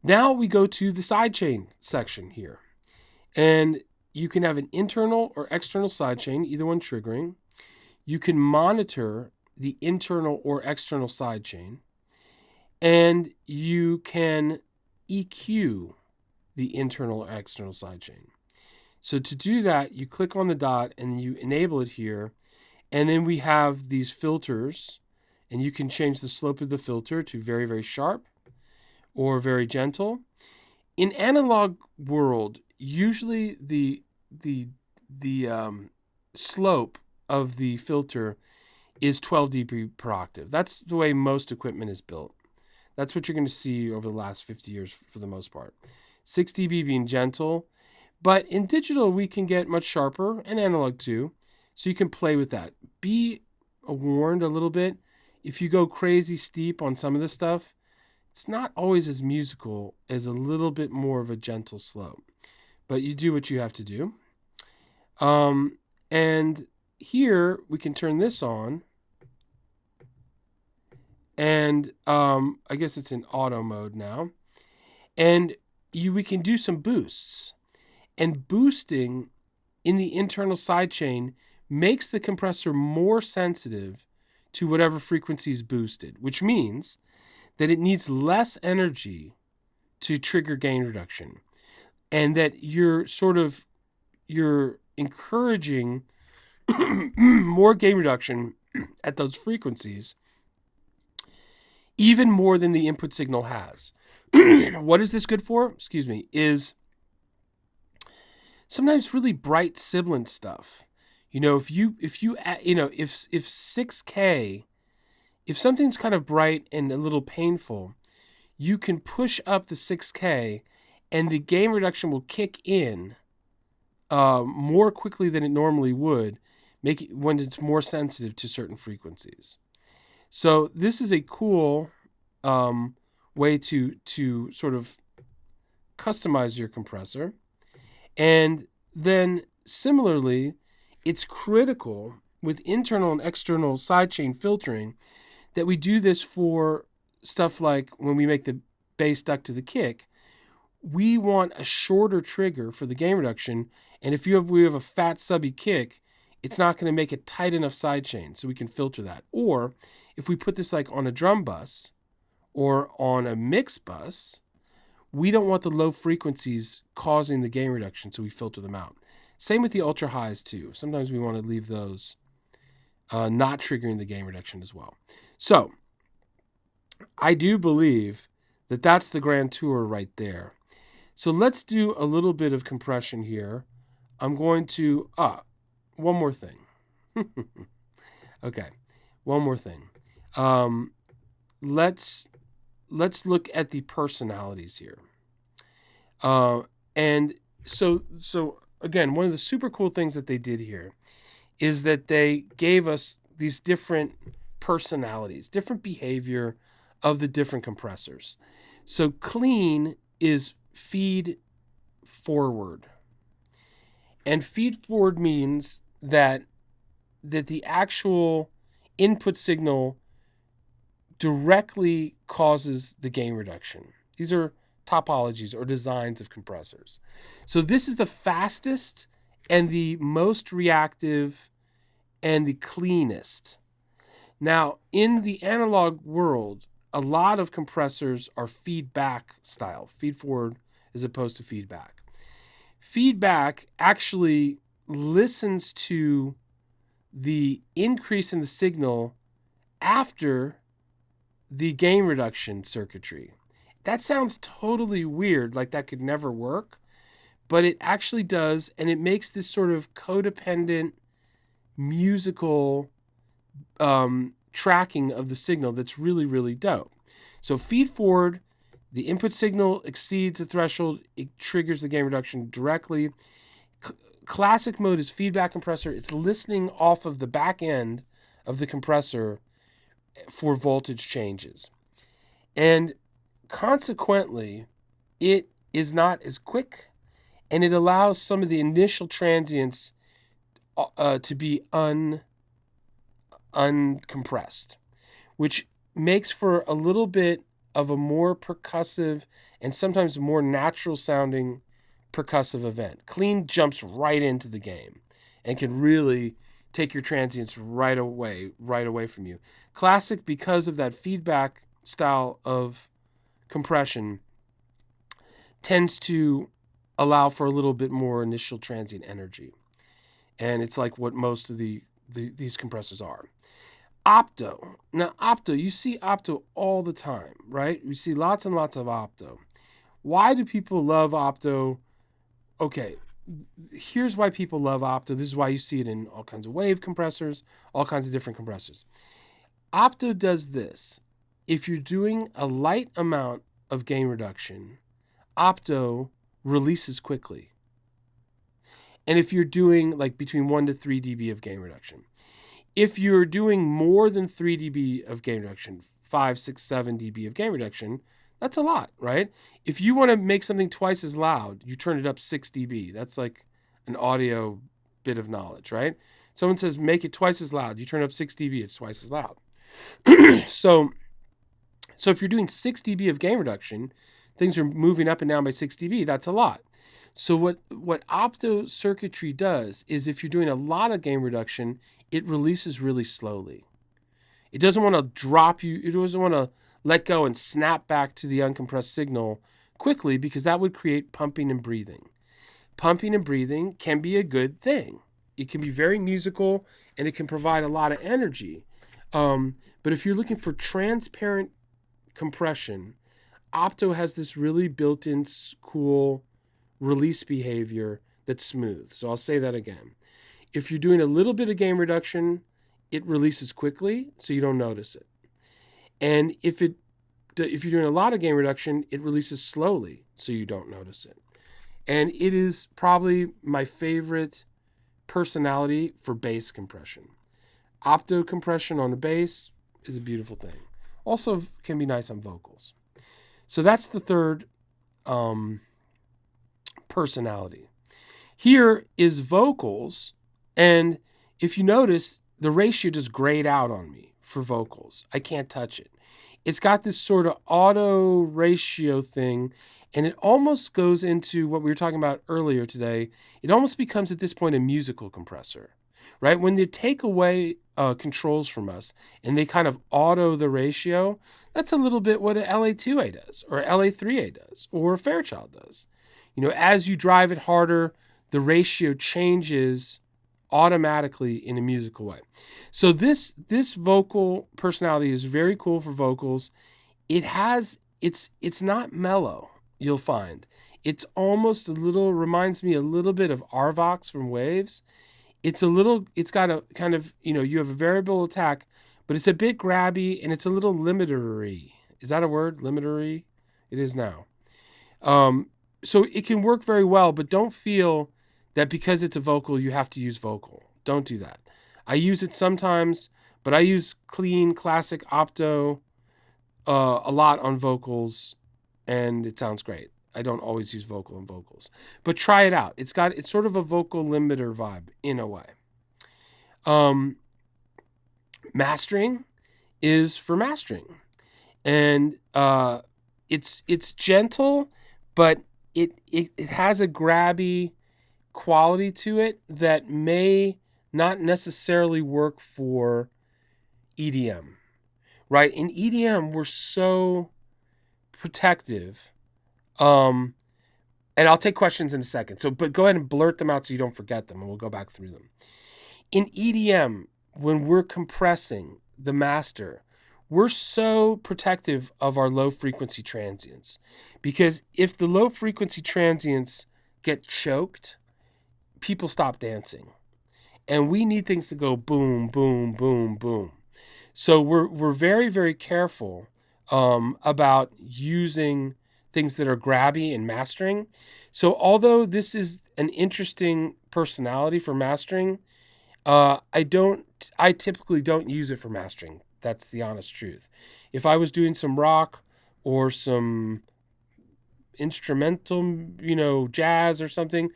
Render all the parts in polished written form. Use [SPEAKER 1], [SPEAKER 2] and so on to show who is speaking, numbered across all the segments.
[SPEAKER 1] Now we go to the sidechain section here. And you can have an internal or external sidechain, either one triggering. You can monitor the internal or external sidechain. And you can EQ the internal or external sidechain. So to do that, you click on the dot and you enable it here. And then we have these filters, and you can change the slope of the filter to very, very sharp or very gentle. In analog world, usually the slope of the filter is 12 dB per octave. That's the way most equipment is built. That's what you're going to see over the last 50 years for the most part. 6 dB being gentle, but in digital we can get much sharper, and analog too, so you can play with that. Be warned a little bit, if you go crazy steep on some of this stuff, it's not always as musical as a little bit more of a gentle slope, but you do what you have to do. And here we can turn this on, and I guess it's in auto mode now, and we can do some boosts. And boosting in the internal sidechain makes the compressor more sensitive to whatever frequency is boosted, which means that it needs less energy to trigger gain reduction, and that you're encouraging more gain reduction at those frequencies, even more than the input signal has. What is this good for? Is sometimes really bright sibilant stuff. If 6K, if something's kind of bright and a little painful, you can push up the 6K and the gain reduction will kick in more quickly than it normally would, make it when it's more sensitive to certain frequencies. So this is a cool way to sort of customize your compressor. And then similarly, it's critical with internal and external sidechain filtering that we do this for stuff like when we make the bass duct to the kick. We want a shorter trigger for the gain reduction, and if we have a fat subby kick, it's not going to make a tight enough sidechain, so we can filter that. Or if we put this like on a drum bus or on a mix bus, we don't want the low frequencies causing the gain reduction, so we filter them out. Same with the ultra highs too. Sometimes we want to leave those not triggering the gain reduction as well. So I do believe that that's the grand tour right there. So let's do a little bit of compression here. I'm going to, one more thing. Okay, one more thing. Let's look at the personalities here. And so again, one of the super cool things that they did here is that they gave us these different personalities, different behavior of the different compressors. So clean is feed forward. And feed forward means that the actual input signal directly causes the gain reduction. These are topologies or designs of compressors. So this is the fastest and the most reactive and the cleanest. Now, in the analog world, a lot of compressors are feedback style, feed forward as opposed to feedback. Feedback actually listens to the increase in the signal after the gain reduction circuitry. That sounds totally weird, like that could never work, but it actually does, and it makes this sort of codependent musical tracking of the signal that's really, really dope. So feed forward, the input signal exceeds the threshold, it triggers the gain reduction directly. Classic mode is feedback compressor. It's listening off of the back end of the compressor for voltage changes. And consequently, it is not as quick, and it allows some of the initial transients to be uncompressed, which makes for a little bit of a more percussive and sometimes more natural sounding percussive event. Clean jumps right into the game and can really take your transients right away from you. Classic, because of that feedback style of compression, tends to allow for a little bit more initial transient energy. And it's like what most of these compressors are. Opto. Now, opto, you see opto all the time, right? You see lots and lots of opto. Why do people love opto? Okay, here's why people love opto. This is why you see it in all kinds of wave compressors, all kinds of different compressors. Opto does this. If you're doing a light amount of gain reduction, opto releases quickly. And if you're doing like between 1 to 3 dB of gain reduction, if you're doing more than 3 dB of gain reduction, 5, 6, 7 dB of gain reduction, that's a lot, right? If you want to make something twice as loud, you turn it up 6 dB. That's like an audio bit of knowledge, right? Someone says, make it twice as loud. You turn up 6 dB, it's twice as loud. So if you're doing 6 dB of gain reduction, things are moving up and down by 6 dB. That's a lot. So what opto circuitry does is if you're doing a lot of gain reduction, it releases really slowly. It doesn't want to drop you. It doesn't want to let go and snap back to the uncompressed signal quickly, because that would create pumping and breathing. Pumping and breathing can be a good thing. It can be very musical and it can provide a lot of energy. But if you're looking for transparent compression, opto has this really built-in cool release behavior that's smooth. So I'll say that again. If you're doing a little bit of gain reduction, it releases quickly, so you don't notice it. And if you're doing a lot of gain reduction, it releases slowly, so you don't notice it. And it is probably my favorite personality for bass compression. Opto compression on the bass is a beautiful thing. Also can be nice on vocals. So that's the third personality. Here is vocals, and if you notice, the ratio just grayed out on me for vocals. I can't touch it. It's got this sort of auto ratio thing, and it almost goes into what we were talking about earlier today. It almost becomes at this point a musical compressor, right? When they take away controls from us and they kind of auto the ratio, that's a little bit what a LA2A does, or LA3A does, or a Fairchild does. You know, as you drive it harder, the ratio changes automatically in a musical way. So this vocal personality is very cool for vocals. It's not mellow, you'll find. It's almost reminds me a little bit of Arvox from Waves. It's got a kind of, you have a variable attack, but it's a bit grabby and it's a little limitery. Is that a word? Limitery? It is now. So it can work very well, but don't feel that because it's a vocal, you have to use vocal. Don't do that. I use it sometimes, but I use clean, classic opto a lot on vocals, and it sounds great. I don't always use vocal on vocals, but try it out. It's sort of a vocal limiter vibe in a way. Mastering is for mastering, and it's gentle, but it has a grabby quality to it that may not necessarily work for EDM, right? In EDM, we're so protective. And I'll take questions in a second. But go ahead and blurt them out so you don't forget them, and we'll go back through them. In EDM, when we're compressing the master, we're so protective of our low frequency transients, because if the low frequency transients get choked, people stop dancing, and we need things to go boom, boom, boom, boom. So we're very, very careful about using things that are grabby and mastering. So although this is an interesting personality for mastering, I typically don't use it for mastering. That's the honest truth. If I was doing some rock or some instrumental, jazz or something,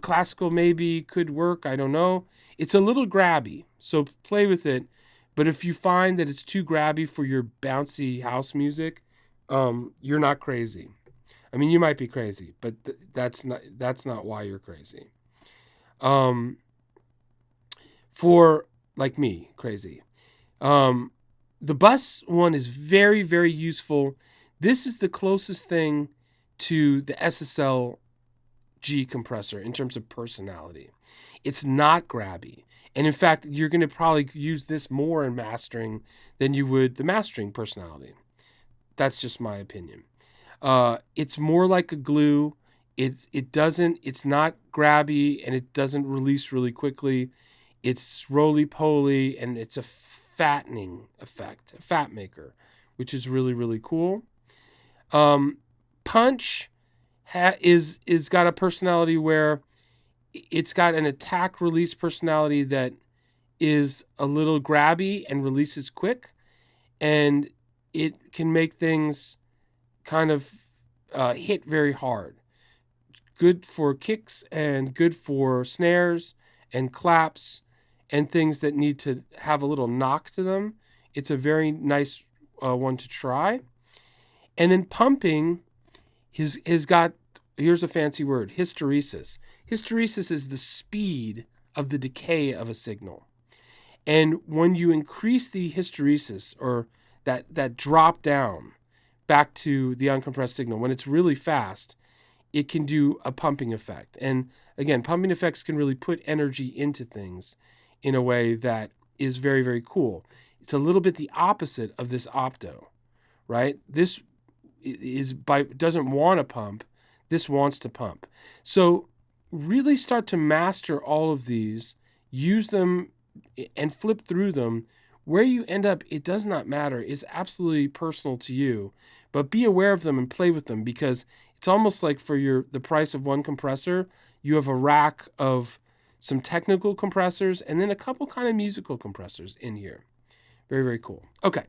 [SPEAKER 1] classical maybe could work. I don't know. It's a little grabby, so play with it. But if you find that it's too grabby for your bouncy house music, you're not crazy. I mean, you might be crazy, but that's not why you're crazy. For like me, crazy. The bus one is very, very useful. This is the closest thing to the SSL-G compressor in terms of personality. It's not grabby. And in fact, you're going to probably use this more in mastering than you would the mastering personality. That's just my opinion. It's more like a glue. It's not grabby, and it doesn't release really quickly. It's roly-poly, and it's a fattening effect, a fat maker, which is really, really cool. Punch is got a personality where it's got an attack release personality that is a little grabby and releases quick, and it can make things kind of hit very hard. Good for kicks and good for snares and claps and things that need to have a little knock to them. It's a very nice one to try. And then pumping has got, here's a fancy word, hysteresis. Hysteresis is the speed of the decay of a signal. And when you increase the hysteresis, or that drop down back to the uncompressed signal, when it's really fast, it can do a pumping effect. And again, pumping effects can really put energy into things in a way that is very, very cool. It's a little bit the opposite of this opto, right? This doesn't want to pump. This wants to pump. So really start to master all of these, use them and flip through them. Where you end up, it does not matter. It's absolutely personal to you. But be aware of them and play with them, because it's almost like for the price of one compressor, you have a rack of some technical compressors and then a couple kind of musical compressors in here. Very, very cool. Okay.